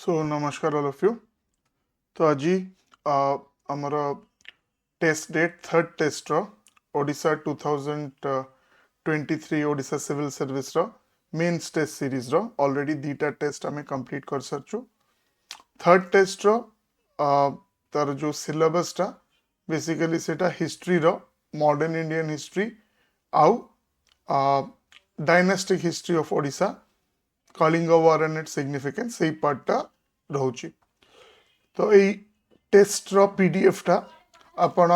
So namaskar all of you. तो आज आमर test date third test Odisha 2023 Odisha civil service mains test series already दीटा test आम complete कर सारचु. थर्ड टेस्ट तार जो सिलेबस टा बेसिकली सेटा हिस्ट्री मॉडर्न इंडियन हिस्ट्री आउ dynastic history of Odisha Kalinga war and its significance से पार्टा रोचे. तो यही टेस्ट पीडीएफ टा आपण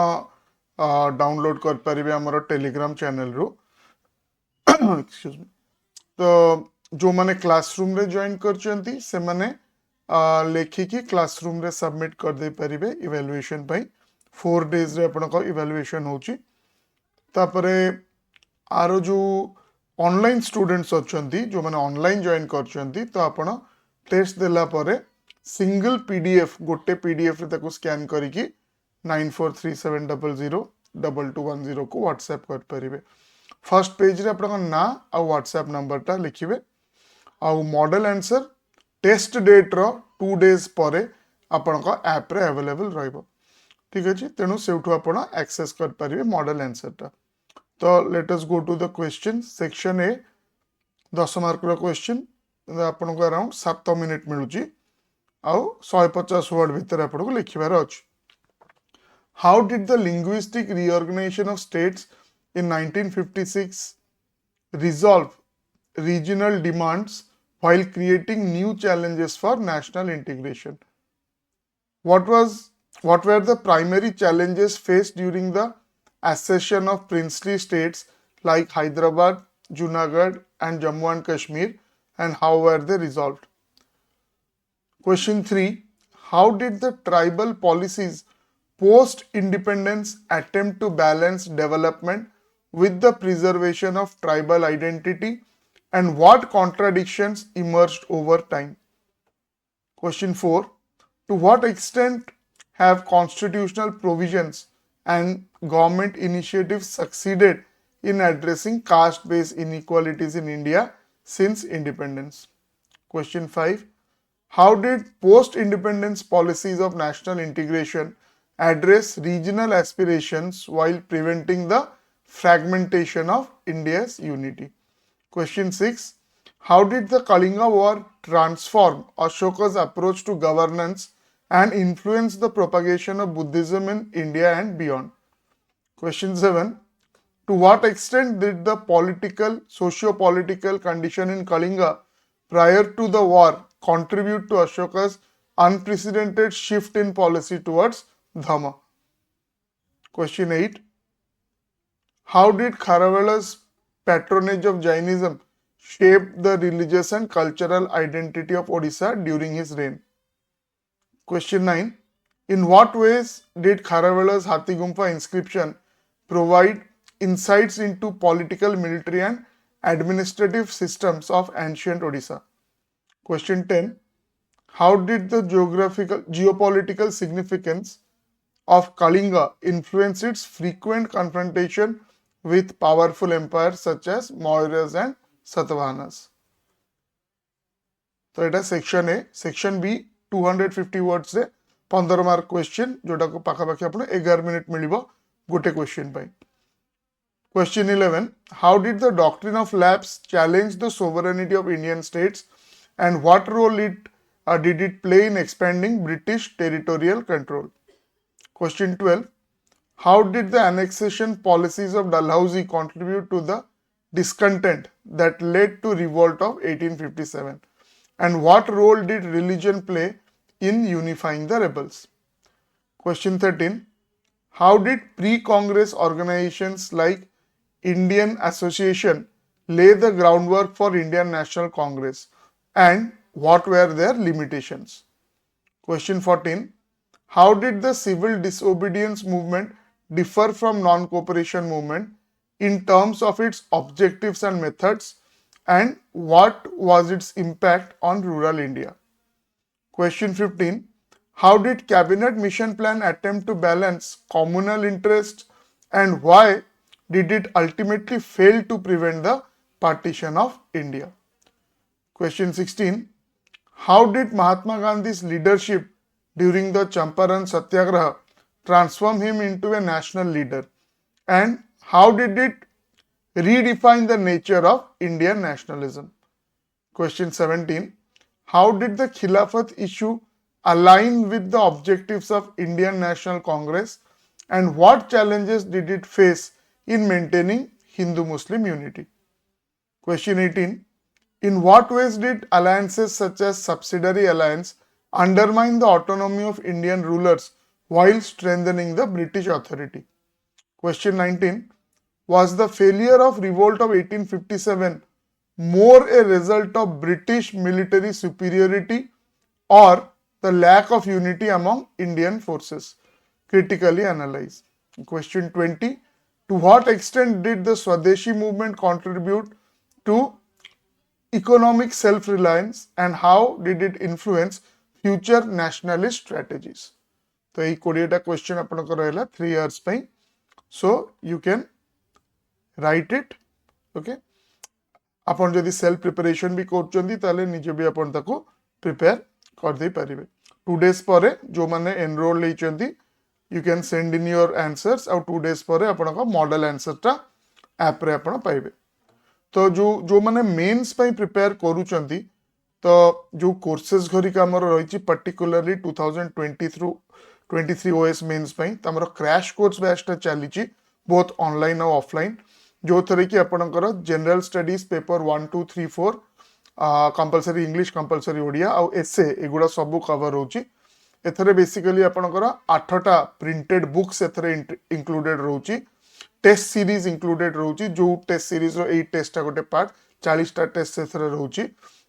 डाउनलोड कर पारिबे हमर टेलीग्राम चैनल रो. Excuse me. तो जो माने क्लासरूम रे जॉइन करचंती से माने लेखिकी क्लासरूम रे सबमिट कर दे पारिबे इवैल्यूएशन पई. 4 डेज रे आपण को इवैल्यूएशन होची. तापरे आरो जो ऑनलाइन स्टूडेंट्स अच्छंती जो माने ऑनलाइन जॉइन करचंती तो आपण टेस्ट देला परे सिंगल पीडीएफ गोटे पीडीएफ रे ताको स्कैन करिकी 9437002210 को व्हाट्सएप कर परिबे. फर्स्ट पेज रे आपन ना आ व्हाट्सएप नंबर टा लिखिबे. आ मॉडल आंसर टेस्ट डेट रो 2 डेज परे आपन को ऐप रे अवेलेबल रहइबो. ठीक अछि. तेनु सेउठु आपन एक्सेस कर परिबे मॉडल आंसर टा. तो let us go to the question. Section A 10 mark रो क्वेश्चन आपन को अराउंड 7 मिनिट मिलुची आउ 150 वर्ड भीतर आपन को लिखिबार अछि. How did the linguistic reorganization of states in 1956 resolve regional demands while creating new challenges for national integration? What were the primary challenges faced during the accession of princely states like Hyderabad, Junagadh and Jammu and Kashmir, and how were they resolved? Question 3. How did the tribal policies post-independence attempt to balance development with the preservation of tribal identity, and what contradictions emerged over time? Question 4. To what extent have constitutional provisions and government initiatives succeeded in addressing caste-based inequalities in India since independence? Question 5. How did post-independence policies of national integration address regional aspirations while preventing the fragmentation of India's unity? Question 6. How did the Kalinga War transform Ashoka's approach to governance and influence the propagation of Buddhism in India and beyond? Question 7. To what extent did the socio-political condition in Kalinga prior to the war contribute to Ashoka's unprecedented shift in policy towards Dhamma? Question 8. How did Kharavala's patronage of Jainism shape the religious and cultural identity of Odisha during his reign? Question 9. In what ways did Kharavala's Hathigumpa inscription provide insights into political, military and administrative systems of ancient Odisha? Question 10. How did the geopolitical significance of Kalinga influence its frequent confrontation with powerful empires such as Mauryas and Satavahanas? तो एटा section A. Section B 250 words रे 15 mark question जोटा को पाखा पाखी आपण 11 minute मिलिबो गोटे question पई. Question 11. How did the doctrine of lapse challenge the sovereignty of Indian states, and what role did it play in expanding British territorial control? Question 12. How did the annexation policies of Dalhousie contribute to the discontent that led to revolt of 1857? And what role did religion play in unifying the rebels? Question 13. How did pre-Congress organizations like Indian Association lay the groundwork for Indian National Congress, and what were their limitations? Question 14. How did the civil disobedience movement differ from non-cooperation movement in terms of its objectives and methods, and what was its impact on rural India? Question 15. How did Cabinet Mission Plan attempt to balance communal interests, and why did it ultimately fail to prevent the partition of India? Question 16. How did Mahatma Gandhi's leadership during the Champaran Satyagraha transform him into a national leader? And how did it redefine the nature of Indian nationalism? Question 17. How did the Khilafat issue align with the objectives of Indian National Congress, and what challenges did it face in maintaining Hindu-Muslim unity? Question 18. In what ways did alliances such as subsidiary alliance undermine the autonomy of Indian rulers while strengthening the British authority? Question 19. Was the failure of revolt of 1857 more a result of British military superiority or the lack of unity among Indian forces? Critically analyze. Question 20. To what extent did the Swadeshi movement contribute to economic self-reliance, and how did it influence future nationalist strategies? तो ये 20टा question आपनकर रहला 3 years पे, so you can write it. Okay, आपन जदि self preparation भी करचंदी ताले निजे भी आपन ताको प्रिपेयर कर दे परिबे. 2 डेज परे जो माने एनरोल लेचंदी you can send in your answers, और 2 डेज परे आपन को मॉडल आंसरटा ऐप रे आपन पाइबे. तो जो माने मेंस पे प्रिपेयर करूचंदी, तो जो कोर्सेज घरिका हमर रहिछि पर्टिकुलरली 2020 थ्रू 23 ओएस मेंस पे तमर क्रैश कोर्स बैचटा चलीछि बोथ ऑनलाइन और ऑफलाइन, जो थरे कि आपनकर general studies paper 1 2 3 4 compulsory English, compulsory Odia और एसे एगुडा सब कवर होछि. एथरे बेसिकली आपनकर 8टा प्रिंटेड बुक्स एथरे इंक्लूडेड रहउछि. टेस्ट सीरीज इंक्लूडेड रहउछि, जो टेस्ट सीरीज रो 8 टेस्ट गोटे पार्ट 40टा टेस्ट सेथरे रहउछि.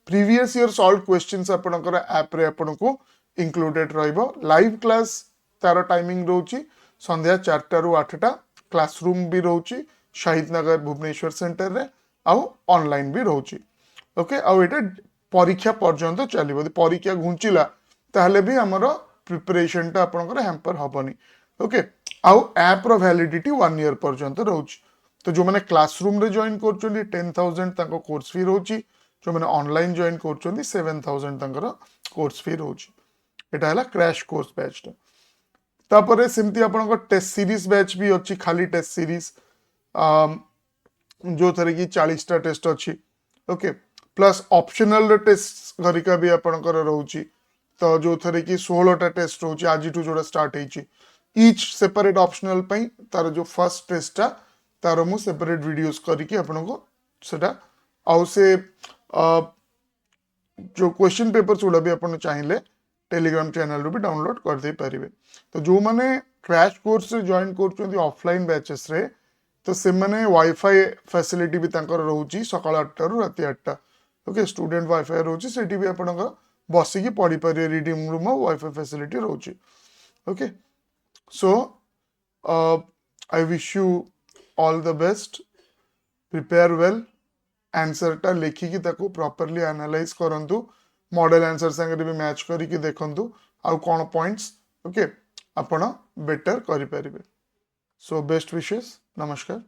प्रीवियस ईयर सॉल्व क्वेश्चंस आपनकर ऐप रे आपनको इंक्लूडेड रहइबो. लाइव क्लास तार टाइमिंग रहउछि संध्या 4टा रु 8टा. क्लासरूम भी रहउछि शहीद नगर भुवनेश्वर सेंटर रे, आउ ऑनलाइन भी रहउछि. ओके, आउ एटा परीक्षा पर्यंत चलिबो. परीक्षा घुंचिला ताहले भी हमरो प्रिपरेशन टा आपनकर हैम्पर हबनी. ओके, आउ ऐप रो वैलिडिटी 1 ईयर पर्यंत रहउछि. तो जो माने क्लासरूम रे जॉइन करचोंदी 10,000 ताको कोर्स फी रहउछि, जो माने ऑनलाइन जॉइन करचोंदी 7,000 तांकर कोर्स फी रहउछि. एटा हला क्रैश कोर्स बैच टा. तापरे सिमती आपनकर टेस्ट सीरीज बैच भी अछि, खाली टेस्ट सीरीज जो थरे की 40टा टेस्ट अछि. ओके, प्लस ऑप्शनल टेस्ट घरिका भी आपनकर रहउछि. तो जो थरे की 16टा टेस्ट रहउछि आज टू जोड़ा स्टार्ट हेछि. ईच सेपरेट ऑप्शनल पई तार जो फर्स्ट टेस्ट टा तार मु सेपरेट वीडियोस करके आपनको सेटा आउ से जो क्वेश्चन पेपर उड़ा भी आपन चाहिए टेलीग्राम चैनल रो भी डाउनलोड कर दे परिबे. तो जो माने क्रैश कोर्स रे जॉइन करचोंदी ऑफलाइन बैचेस रे, तो से माने वाईफाई फैसिलिटी भी तांकर रहउची सकाळ 8टा रु राति 8टा. ओके, स्टूडेंट वाईफाई रहउची, सेठी भी आपनका बसी की पढ़ी पारे. रीडिंग रूम और वाईफाई फैसिलिटी रहउची. Okay, so I wish you all the best. Prepare well. Answer टा लेखि कि ताको प्रॉपर्ली एनालाइज करंतु, मॉडल आंसर संगे भी मैच करी कि देखंतु आउ कोन पॉइंट्स ओके आपण बेटर करि परिबे. So best wishes. नमस्कार.